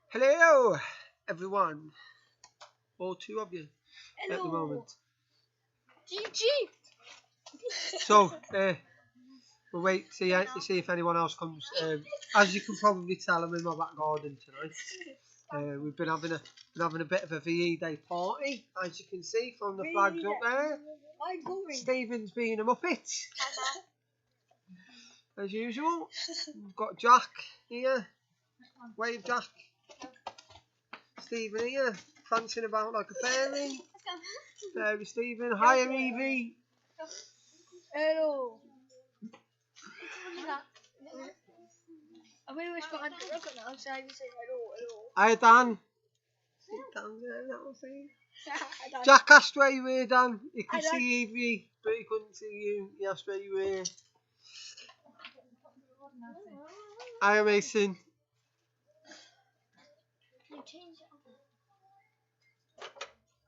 Hello, everyone. All two of you Hello. at the moment. GG. So, we'll wait to see if anyone else comes. As you can probably tell, I'm in my back garden tonight. We've been having a bit of a VE Day party, as you can see from the flags up there. Stephen's being a muppet, as usual. We've got Jack here. Wave, Jack. Stephen here, prancing about like a fairy. Fairy Stephen. Hiya, Evie. Hello. I'm going to whisper under the rocket now, so I just say hello. Hiya, Dan. Dan's there, that'll see. Jack asked where you were, Dan. He could see Evie, but he couldn't see you. He asked where you were. Hiya, Mason.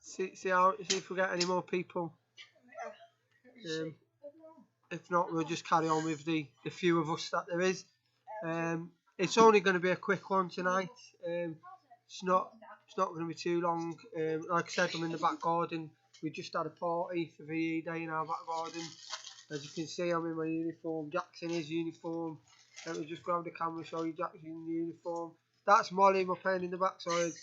See if we get any more people. If not, we'll just carry on with the few of us that there is. It's only going to be a quick one tonight. It's not going to be too long. Like I said, I'm in the back garden. We just had a party for VE Day in our back garden. As you can see, I'm in my uniform. Jack's in his uniform. Let me just grab the camera, show you Jack's in uniform. That's Molly, my pen in the backside.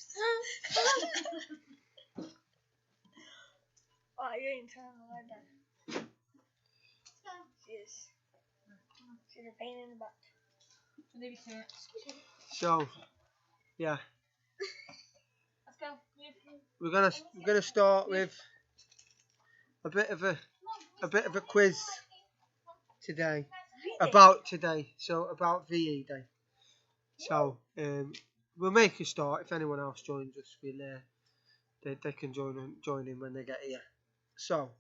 Oh, you ain't turning the light down. She's a pain in the butt. So, yeah. Let's go. We're gonna start with a bit of a quiz today. About VE Day. So we'll make a start. If anyone else joins us, they can join in when they get here. So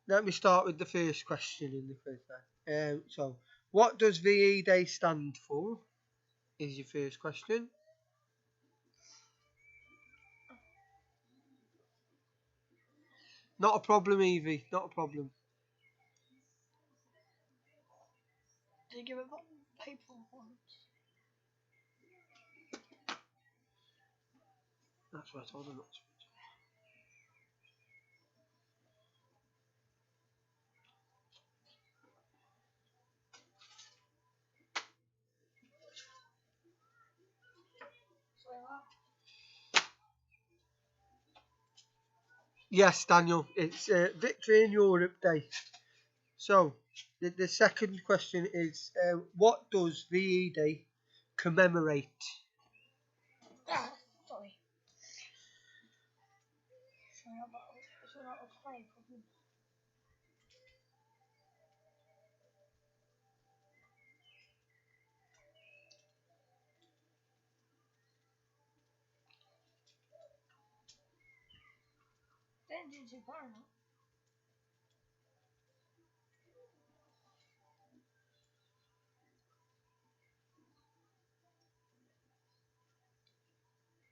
let me start with the first question in the quiz then. So what does VE Day stand for? Is your first question. Not a problem, Evie. Not a problem. Did you give it paper once? That's what I told her not to. Yes, Daniel. It's Victory in Europe Day. So the second question is, what does VE Day commemorate? Sorry.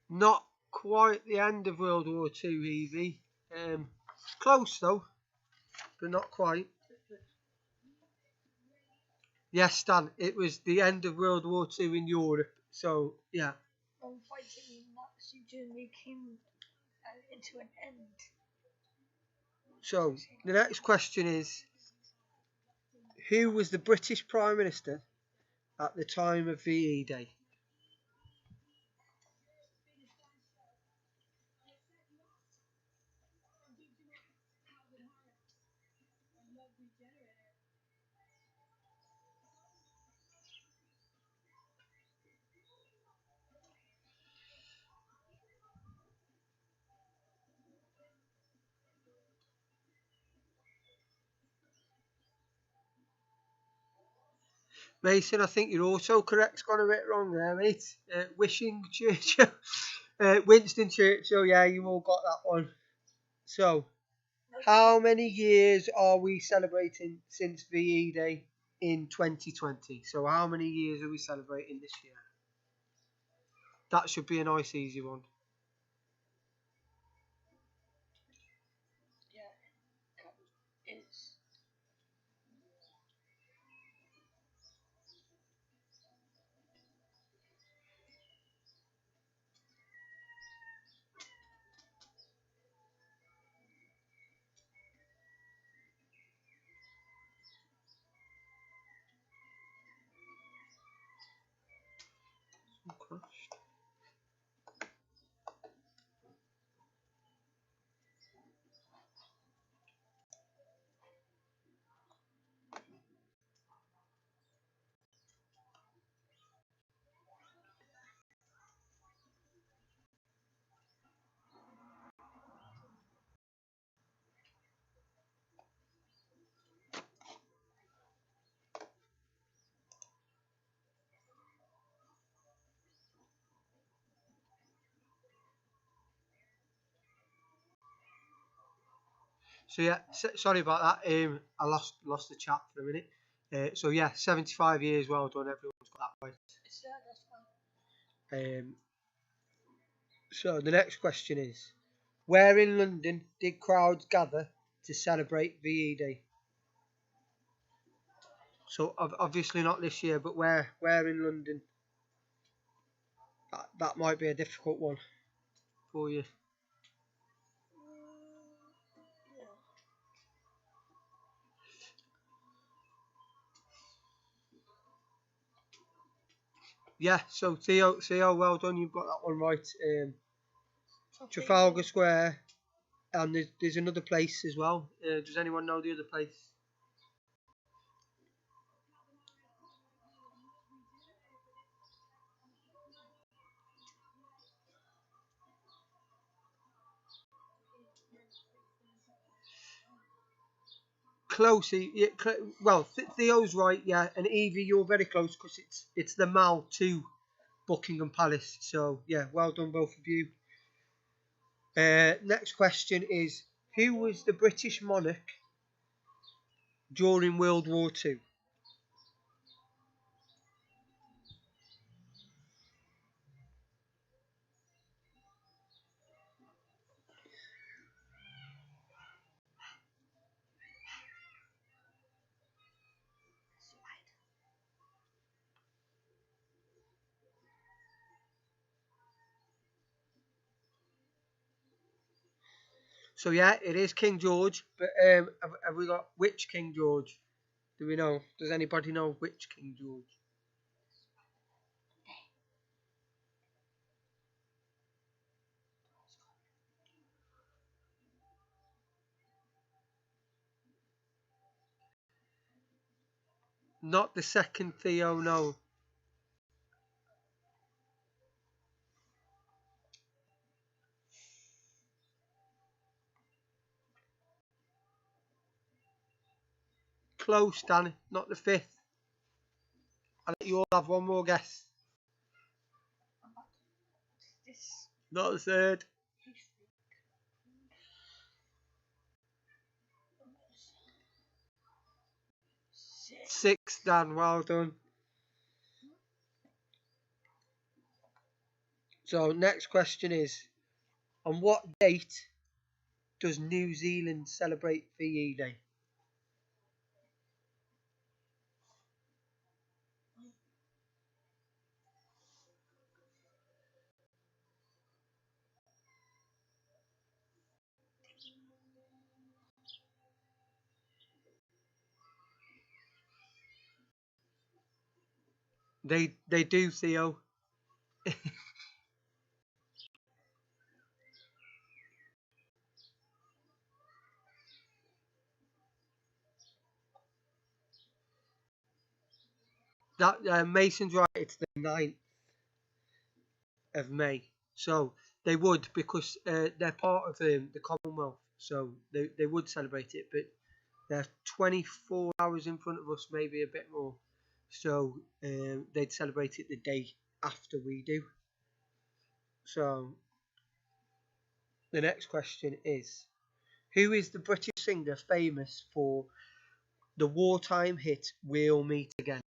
Not quite the end of World War II, Evie. Close though, but not quite. Yes, Stan, it was the end of World War II in Europe. So, yeah. Fighting Nazi Germany came into an end. So, the next question is, who was the British Prime Minister at the time of VE Day? Mason, I think you're also correct. Got a bit wrong there, mate. Wishing Churchill. Winston Churchill, yeah, you all got that one. So, how many years are we celebrating since VE Day in 2020? So, how many years are we celebrating this year? That should be a nice, easy one. So yeah, sorry about that. I lost the chat for a minute. So yeah, 75 years. Well done, everyone's got that right. So the next question is, where in London did crowds gather to celebrate VE Day? So obviously not this year, but where in London? That might be a difficult one for you. Yeah, so Theo, well done. You've got that one right. Trafalgar Square, and there's another place as well. Does anyone know the other place? Close. Yeah, well, Theo's right. Yeah, and Evie, you're very close because it's the Mall to Buckingham Palace. So yeah, well done both of you. Next question is, who was the British monarch during World War Two? So yeah, it is King George. But have we got which King George? Do we know? Does anybody know which King George? Not the second Theo, no. Close, Dan. Not the fifth. I'll let you all have one more guess. Not the third. Sixth, Dan. Well done. So next question is, on what date does New Zealand celebrate VE Day? They do, Theo. That Mason's right. It's the 9th of May. So they would, because they're part of the Commonwealth. So they would celebrate it, but they're 24 hours in front of us, maybe a bit more. So they'd celebrate it the day after we do. So the next question is, who is the British singer famous for the wartime hit We'll Meet Again?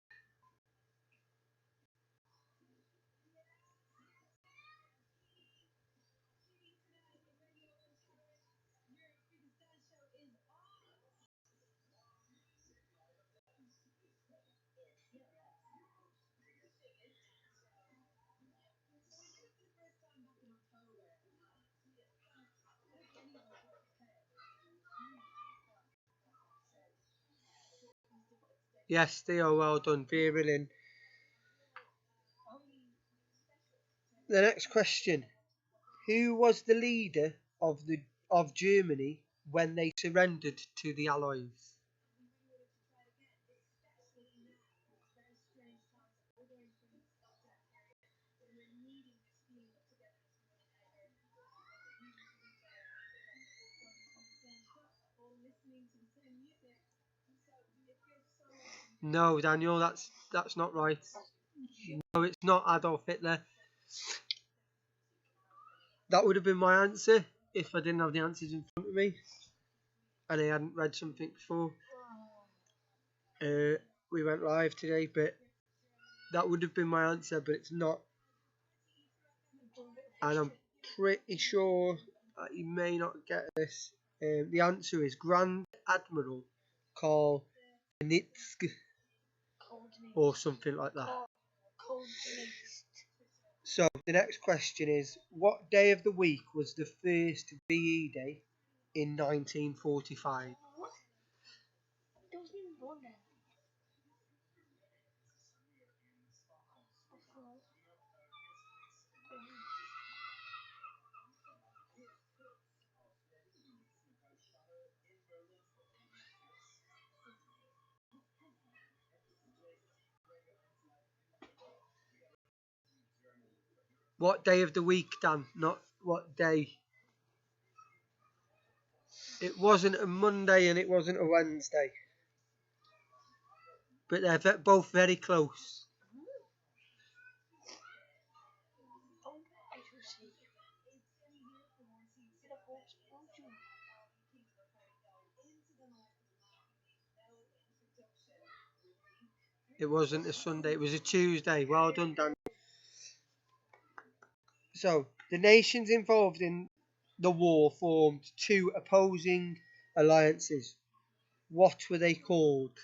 Yes, Theo, well done. Vera Lynn. The next question: who was the leader of Germany when they surrendered to the Allies? No, Daniel, that's not right. No, it's not Adolf Hitler. That would have been my answer if I didn't have the answers in front of me and I hadn't read something before. We went live today, but that would have been my answer, but it's not. And I'm pretty sure that you may not get this. The answer is Grand Admiral Karl Benitz or something like that. So the next question is: what day of the week was the first VE Day in 1945? What day of the week, Dan? Not what day. It wasn't a Monday and it wasn't a Wednesday. But they're both very close. It wasn't a Sunday, it was a Tuesday. Well done, Dan. So, the nations involved in the war formed two opposing alliances. What were they called?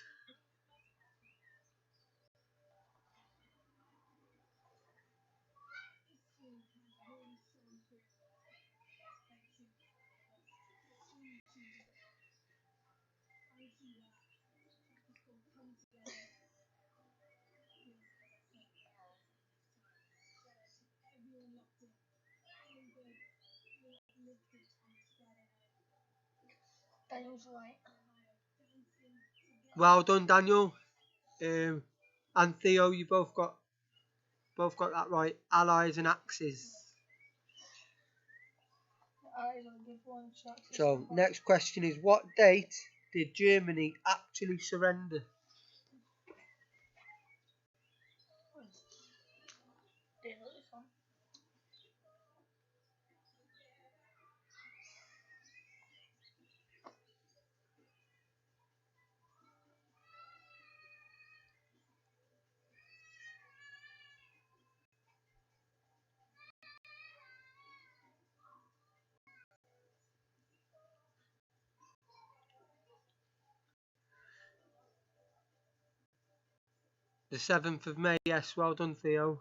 Daniel's right. Well done, Daniel. And Theo, you both got that right. Allies and Axis. So, next question is: what date did Germany actually surrender? The 7th of May, yes, well done, Theo.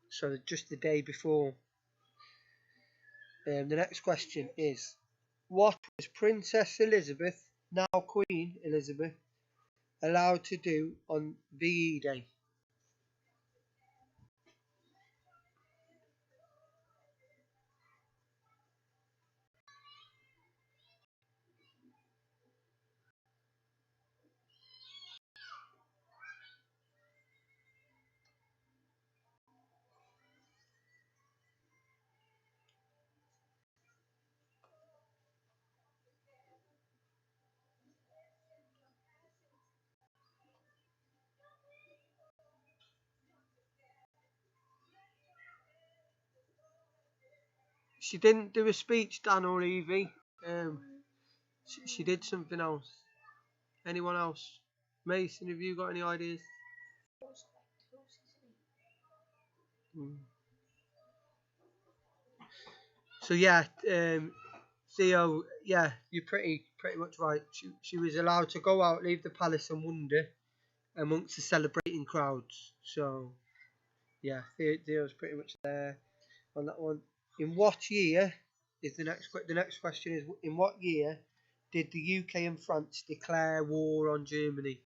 So just the day before. The next question is: what was Princess Elizabeth, now Queen Elizabeth, allowed to do on VE Day? She didn't do a speech, Dan or Evie. She did something else. Anyone else? Mason, have you got any ideas? So yeah, Theo, yeah, you're pretty much right. She was allowed to go out, leave the palace, and wander amongst the celebrating crowds. So yeah, Theo's pretty much there on that one. In what year is the next question is: in what year did the UK and France declare war on Germany?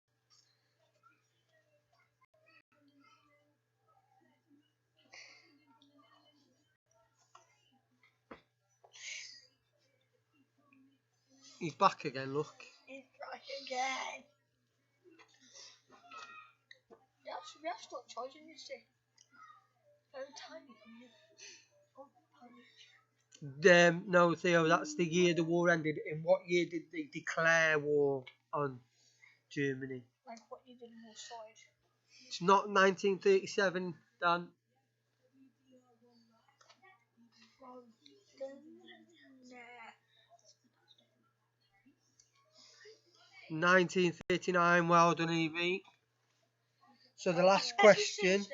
He's back again, look. He's back again. We have stopped charging this thing. Very tiny. No, Theo, that's the year the war ended. In what year did they declare war on Germany? Like what you did on your side. It's not 1937, Dan. Well, 1939, well done, Evie. So the last question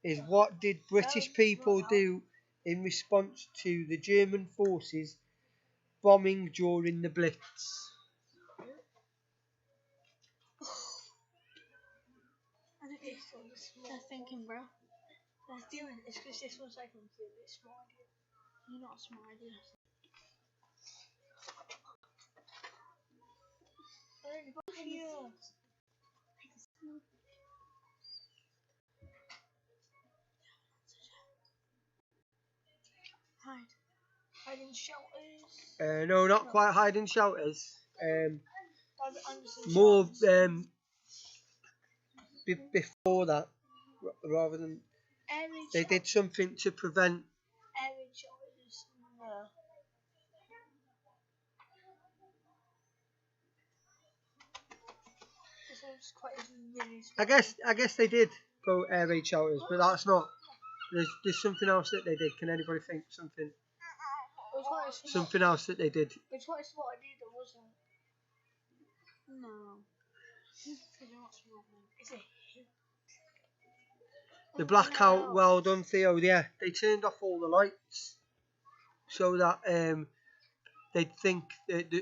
is, what did British people do in response to the German forces bombing during the Blitz? I'm thinking, bro. Let's do it. It's because this one's like a really small idea. You're not a small idea. Hide and shelters. No, not quite hiding shelters. More before that, rather than they did something to prevent. No. This one's quite really small. I guess they did go air raid shelters, but that's not. There's something else that they did. Can anybody think something? Something else that they did. It's quite a small idea, though, wasn't it? No. Is it? The blackout, well done, Theo. Yeah, they turned off all the lights so that they'd think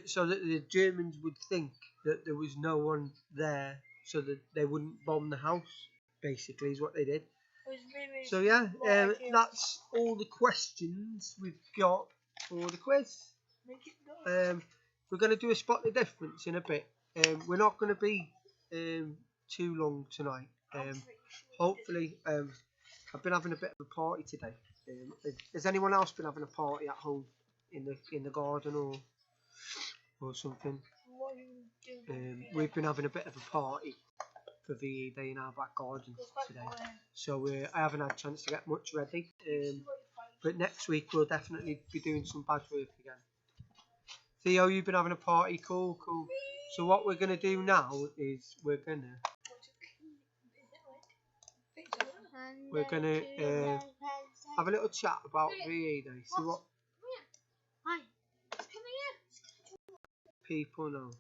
so that the Germans would think that there was no one there, so that they wouldn't bomb the house. Basically, is what they did. So yeah, that's all the questions we've got for the quiz. We're going to do a spot the difference in a bit. We're not going to be too long tonight. Hopefully, I've been having a bit of a party today. Has anyone else been having a party at home in the garden or something? We've been having a bit of a party for VE Day in our back garden today, so I haven't had a chance to get much ready. But next week we'll definitely be doing some badge work again. Theo, you've been having a party, cool. So what we're gonna do now is we're gonna have a little chat about VE Day. See what people know.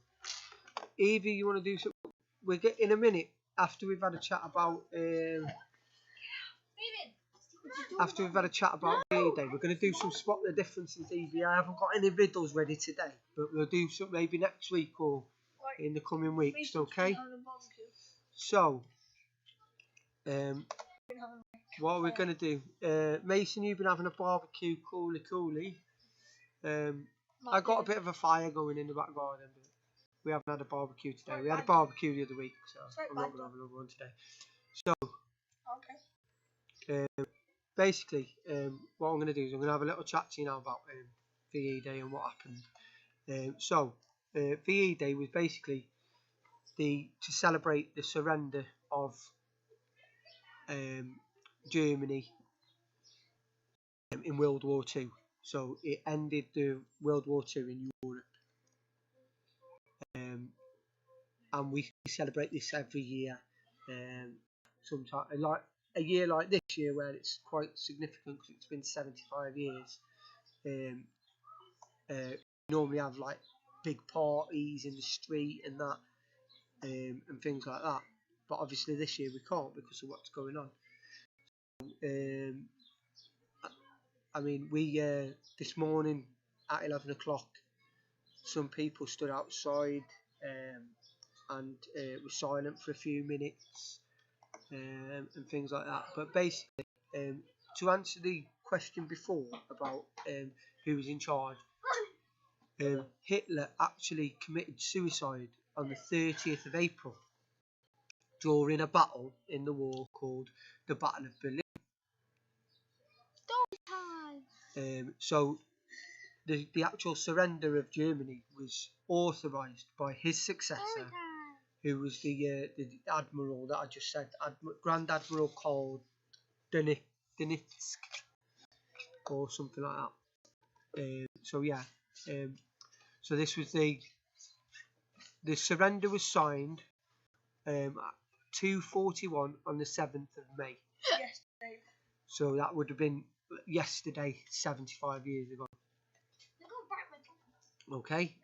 Evie, you want to do something? We'll get in a minute after we've had a chat about VE Day. We're going to do some spot the differences. Evie, I haven't got any riddles ready today, but we'll do some maybe next week or in the coming weeks. Okay. So, what are we going to do? Mason, you've been having a barbecue, cooly. I got a bit of a fire going in the back garden, but we haven't had a barbecue today. We had a barbecue the other week, so I'm not going to have another one today. So, basically, what I'm going to do is I'm going to have a little chat to you now about VE Day and what happened. VE Day was basically to celebrate the surrender of Germany in World War II. So it ended the World War II in Europe. And we celebrate this every year. Sometime like a year like this year, where it's quite significant because it's been 75 years. We normally have like big parties in the street and that, and things like that. But obviously this year we can't because of what's going on. I mean, we this morning at 11 o'clock, some people stood outside and were silent for a few minutes and things like that. But basically, to answer the question before about who was in charge, Hitler actually committed suicide on the 30th of April during a battle in the war called the Battle of Berlin. So the actual surrender of Germany was authorised by his successor, who was the admiral that I just said, Grand Admiral Karl Donitsk or something like that. So yeah, so this was the surrender was signed at 2:41 on the 7th of May. Yesterday. So that would have been yesterday, 75 years ago. Okay.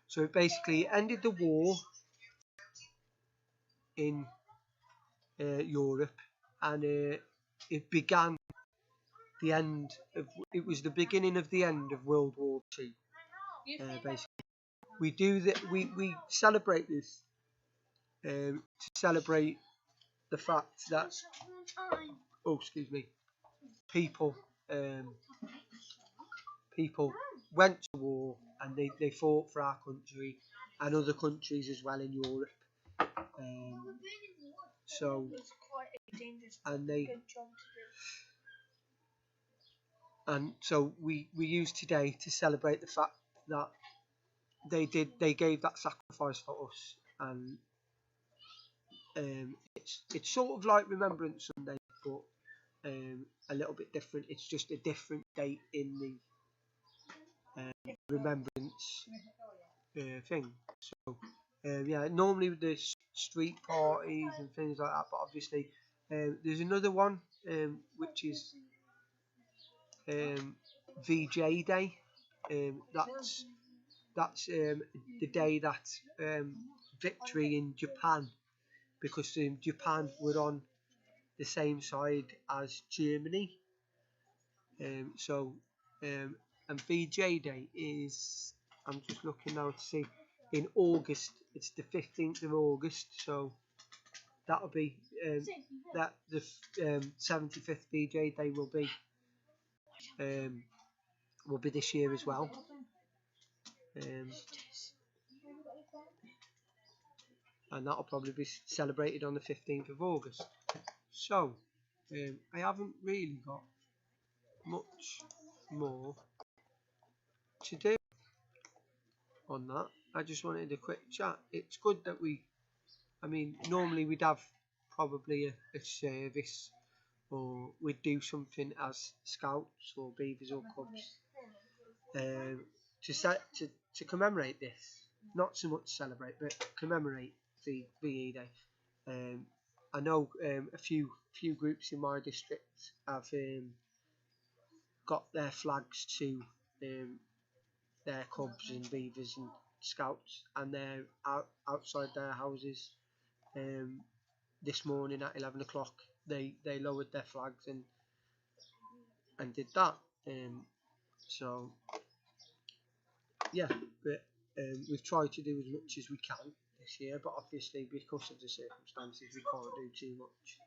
So it basically ended the war in Europe, and it began the end of. It was the beginning of the end of World War II. Basically, we do that. We celebrate this to celebrate the fact that people people went to war and they fought for our country and other countries as well in Europe. So It's quite a dangerous and they good job to do. and so we use today to celebrate the fact that they gave that sacrifice for us, and it's sort of like Remembrance Sunday, but a little bit different. It's just a different date in the remembrance thing. So yeah, normally with the street parties and things like that, but obviously there's another one which is VJ Day. That's the day that victory in Japan, because Japan were on the same side as Germany. And VJ Day is, I'm just looking now to see, in August. It's the 15th of August, so that'll be that the 75th VJ Day will be this year as well. And that'll probably be celebrated on the 15th of August. So I haven't really got much more to do on that. I just wanted a quick chat. It's good that normally we'd have probably a service, or we'd do something as scouts or beavers or cubs to commemorate this. Not so much celebrate, but commemorate the VE Day. I know a few groups in my district have got their flags to their cubs and beavers and scouts, and they're outside their houses. This morning at 11 o'clock, they lowered their flags and did that. So yeah, but we've tried to do as much as we can this year, but obviously because of the circumstances we can't do too much.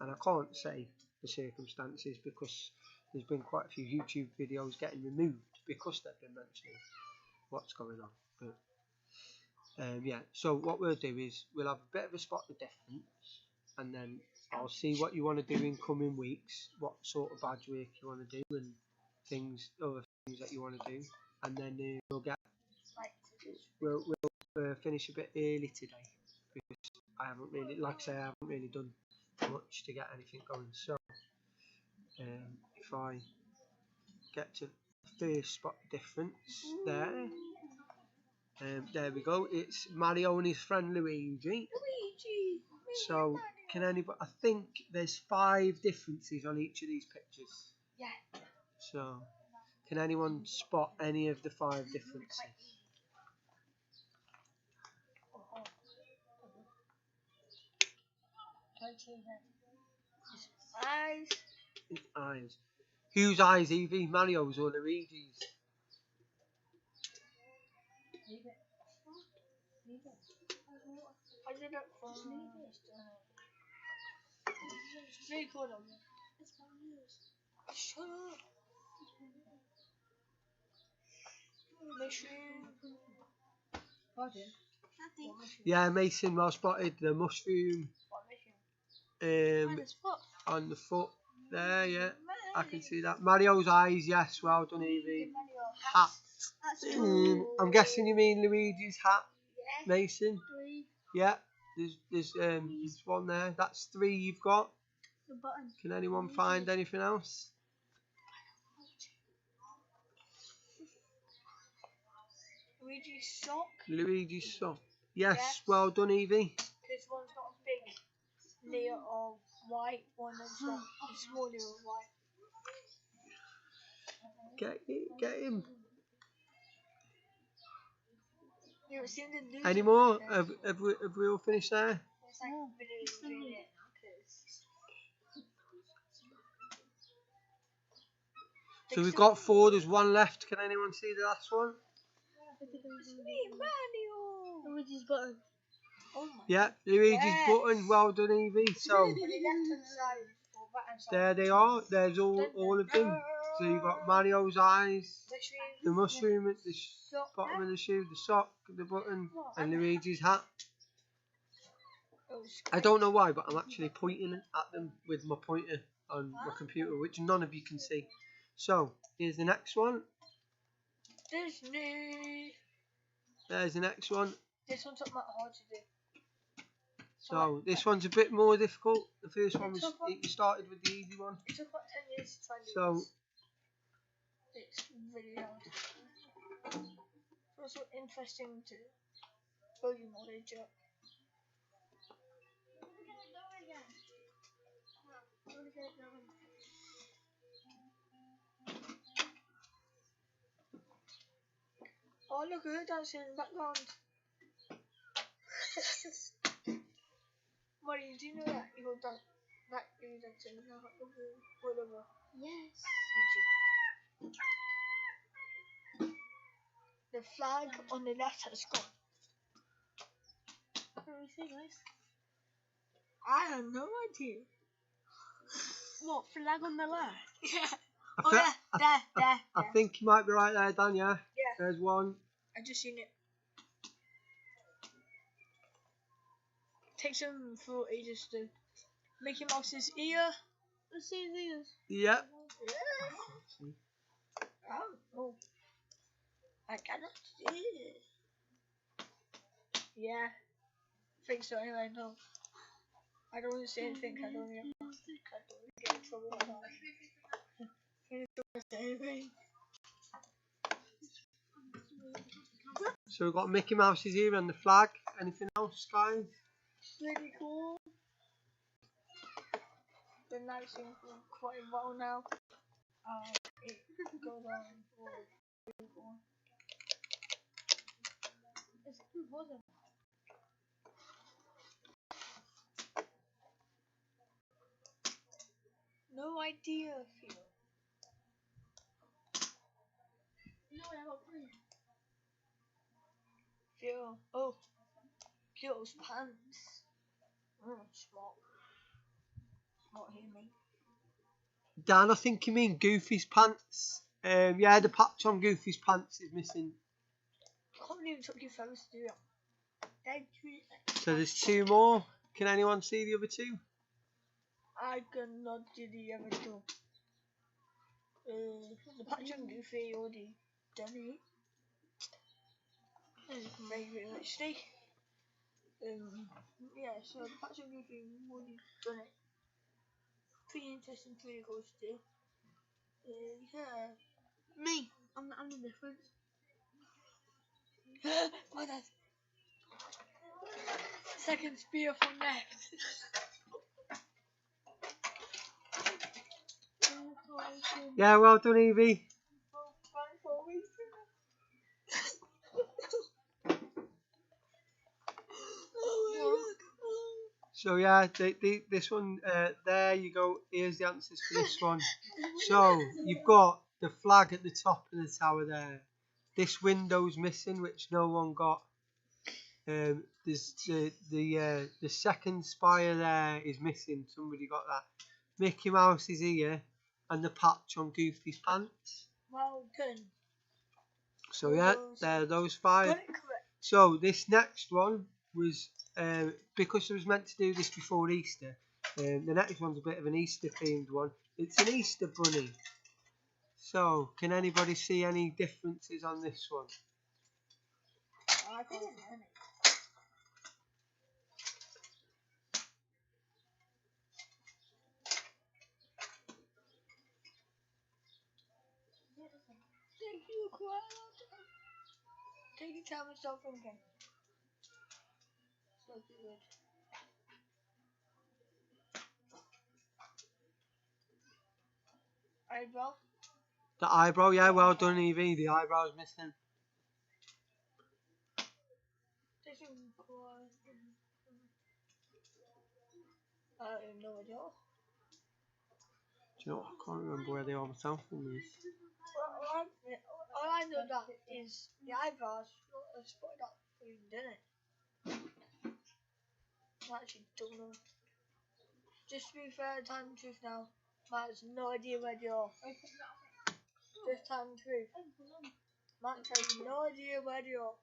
And I can't say the circumstances because there's been quite a few YouTube videos getting removed because they've been mentioning what's going on. But yeah, so what we'll do is we'll have a bit of a spot the difference, and then I'll see what you want to do in coming weeks, what sort of badge work you want to do, and other things that you want to do, and then we'll finish a bit early today because I haven't really done much to get anything going. So if I get to the first spot difference there. There we go. It's Mario and his friend Luigi. So can anybody? I think there's 5 differences on each of these pictures. Yeah. So can anyone spot any of the 5 differences? Eyes. His eyes. Whose eyes, Evie? Mario's or Luigi's? I did it for it's very good on me. Shut up. Mushroom. Yeah, Mason, well spotted. The mushroom What mushroom? on the foot there, yeah. I can see that. Mario's eyes, yes, well done, Evie. Hat. I'm guessing you mean Luigi's hat, Mason. 3. Yeah, there's one there. That's 3 you've got. The button. Can anyone find anything else? Luigi's sock. Luigi's sock. Yes, Yes. well done, Evie. Because one's got a big layer of white, one has got a small layer of white. Get him. You ever seen the news? Any more? Have we all finished there? It's like really doing it now, 'cause- So we've got 4. There's 1 left. Can anyone see the last one? It's me, Mario! Luigi's button. Oh my. Yeah, Luigi's Yes. button. Well done, Evie. So On the left-hand side or right-hand side. there they are. There's all of them. So you've got Mario's eyes, the mushroom at the bottom of the shoe, the sock, the button, and Luigi's hat. I don't know why, but I'm actually pointing at them with my pointer on my computer, which none of you can see. So here's the next one. Disney. There's the next one. This one's not hard to do. So this one's a bit more difficult. The first one was you started with the easy one. It took about 10 years to try and do So this. It's really hard. It's also interesting to build your knowledge up. Oh, look at her dancing in the background. Mario, do you know that you dance dancing whatever? Yes. The flag on the left has gone. What do we say, guys? I have no idea. What, flag on the left? Yeah. I, Oh thi- yeah, there. I think you might be right there, Dan. Yeah. Yeah. There's one. I just seen it. Takes him for ages to Mickey Mouse's ear. Let's see these. Yeah. Oh, I cannot see it. Yeah, think so. Anyway, no. I don't want to say anything. I don't want to get in trouble. Anyway. So we've got Mickey Mouse's ear and the flag. Anything else, guys? Really cool. Been dancing for quite a while now. It goes on for really cool. It's good, wasn't it? No idea, Phil. No, I got 3. Phil. Oh, Phil's pants. Smart. Smart here, mate. Dan, I think you mean Goofy's pants. Yeah, the patch on Goofy's pants is missing. I can't believe it took you forever to do that. So there's 2 more. Can anyone see the other 2? I cannot do the other two. The patch on Goofy already done it. Very, very richly. Yeah, so the patch on Goofy already done it. Pretty interesting, pretty cool to do. Yeah. Me. I'm the difference. My dad. Second spear from left. Yeah, well done, Evie. So yeah, this one, there you go. Here's the answers for this one. So you've got the flag at the top of the tower there. This window's missing, which no one got. There's the second spire there is missing. Somebody got that. Mickey Mouse's ear and the patch on Goofy's pants. Well done. So yeah, there are those 5. Got it correct. So this next one was because I was meant to do this before Easter. The next one's a bit of an Easter themed one. It's an Easter bunny. So, can anybody see any differences on this one? I can't see any. Take your quiet. Take your time and stop thinking. So good. Eyebrow. The eyebrow, yeah, well done, Evie. The eyebrow's missing. Take your quiet. I have no idea. Do you know what? I can't remember where they are myself in these. All I know that is the eyebrows spotted up for you, didn't it? I actually don't know. Just to be fair, time and truth now. Matt has no idea where they are. Just time and truth. Matt has no idea where they are.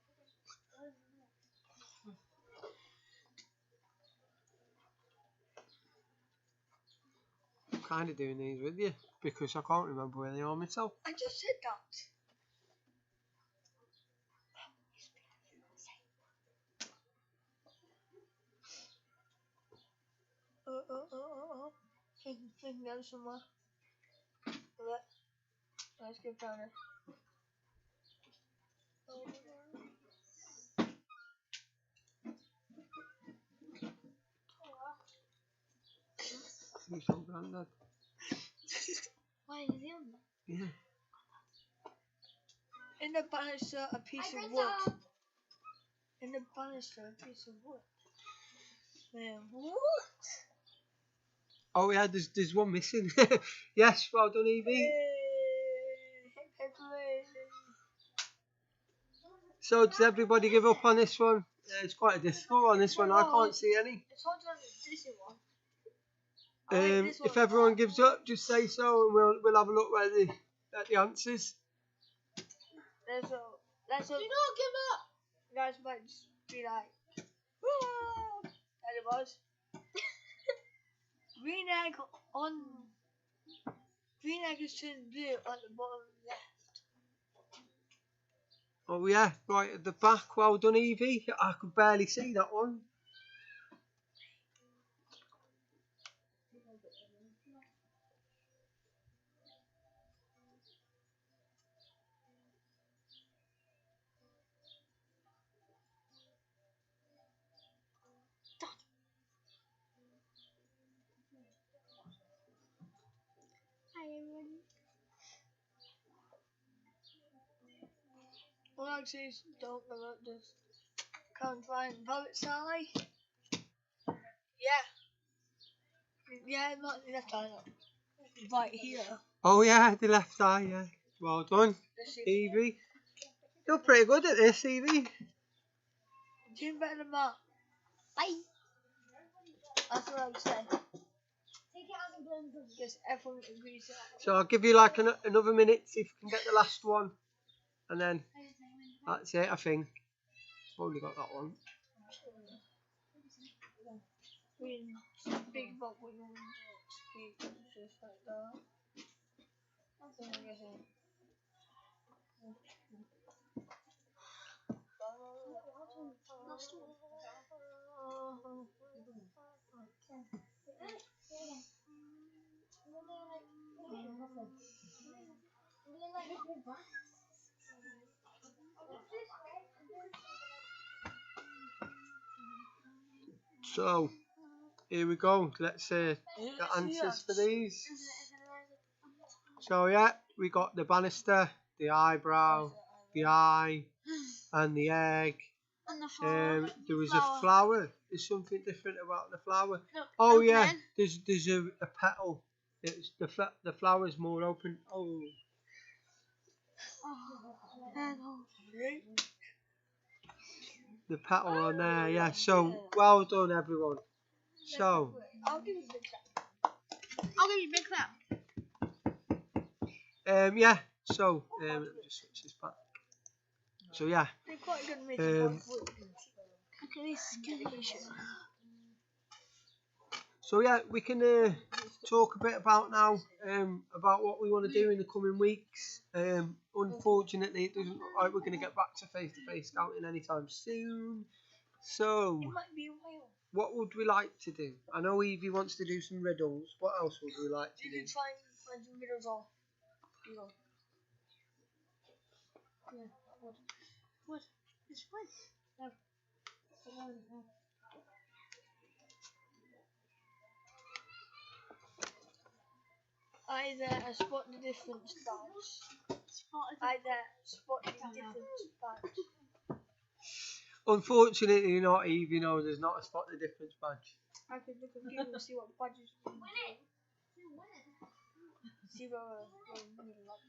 I'm kind of doing these with you because I can't remember where they are myself. I just said that. I can go somewhere. Let's get down there. He's so granddad. Why is he on that? Yeah. In the banister, a piece of wood. In the banister, a piece of wood. Man, what? Oh yeah, there's one missing. Yes, well done, Evie. So does everybody give up on this one? It's quite a difficult one. This one I can't see any. It's hard to this one. I like this one If everyone gives up, just say so, and we'll have a look where at the answers. Let's Do not give up! guys might just be like, "Whoa!" And it was. Green egg is turned blue on the bottom left. Oh yeah, right at the back. Well done, Evie. I could barely see that one. Hi everyone. All I see is don't know what this. Can't find Velvet Sally. Yeah. Yeah, not the left eye. No. Right here. Oh yeah, the left eye. Yeah. Well done, Let's see. Evie. You're pretty good at this, Evie. Doing better than that. Bye. That's what I would say. Take it out and blend them. Because everyone agrees that. So I'll give you like another minute, see if you can get the last one, and then that's it. I think I've only got that one. Green, big box with big just like that. That's what I'm guessing. Last one. So here we go. Let's the answers for these. So yeah, we got the banister, the eyebrow, the eye, and the egg. And the flower. There was a flower. There's something different about the flower. No, Oh yeah, open. there's a petal. It's the flower's more open. Oh, the petal on there. Yeah. So well done, everyone. So I'll give you a big clap. I'll give you a big clap. yeah. So let me just switch this back. So yeah. They're quite good making Um, Look at this. So yeah, we can talk a bit about now about what we want to do in the coming weeks. Unfortunately, it doesn't look like we're going to get back to face scouting anytime soon. So, It might be a while. what would we like to do? I know Evie wants to do some riddles. What else would we like to You do? can try and find some videos off. You know. Yeah. What? It's fine. No. No. Either a spot the difference badge. Either spot the difference badge. Unfortunately, not Evie. No, there's not a spot the difference badge. I could look at Google and see what badges we can do. See where we're middle up to.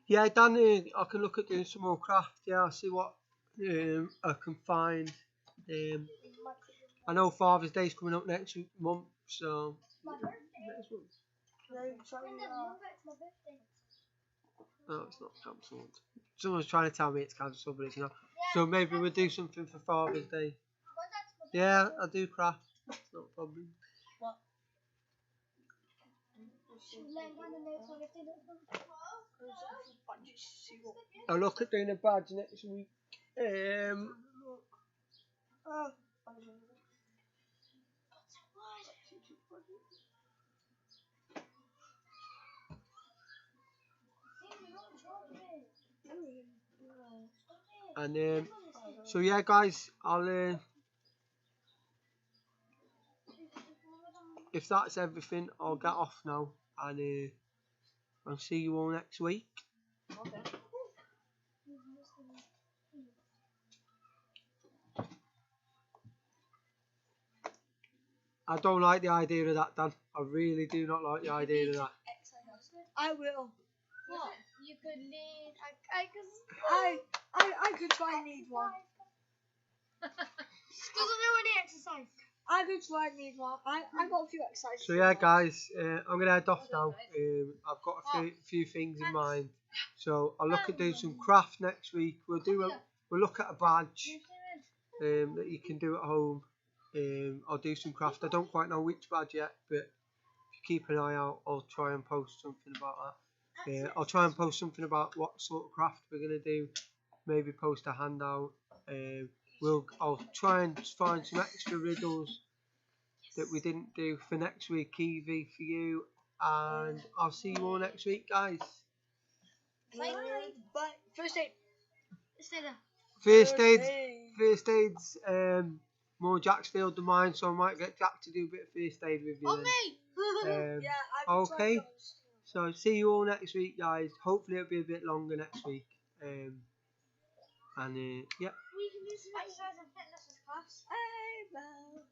Yeah, Dan, I can look at doing some more craft. Yeah, I'll see what I can find. I know Father's Day's coming up next month, so next month. No, it's not cancelled. Someone's trying to tell me it's cancelled, but it's not. So maybe we'll do something for Father's Day. Yeah, I do craft. It's not a problem. I'll look at doing a badge next week. And so yeah, guys, I'll if that's everything, I'll get off now, and I'll see you all next week. Okay. I don't like the idea of that, Dan. I really do not like the idea of that. I will. What? You could need. I could try and need one. Doesn't do any exercise. I could try and need one. I got a few exercises. So yeah, guys, I'm gonna head off now. I've got a few things in mind. So I'll look at doing some craft next week. We'll look at a badge that you can do at home. I'll do some craft. I don't quite know which badge yet, but if you keep an eye out, I'll try and post something about that. I'll try and post something about what sort of craft we're gonna do. Maybe post a handout. I'll try and find some extra riddles that we didn't do for next week, Evie, for you, and I'll see you all next week, guys. But first aid. Stay there. First aid's more Jack's field than mine, so I might get Jack to do a bit of first aid with you. On me. Yeah, I Okay. So see you all next week, guys. Hopefully it'll be a bit longer next week. And yeah. We can do some exercise and fitness class. Hey, well.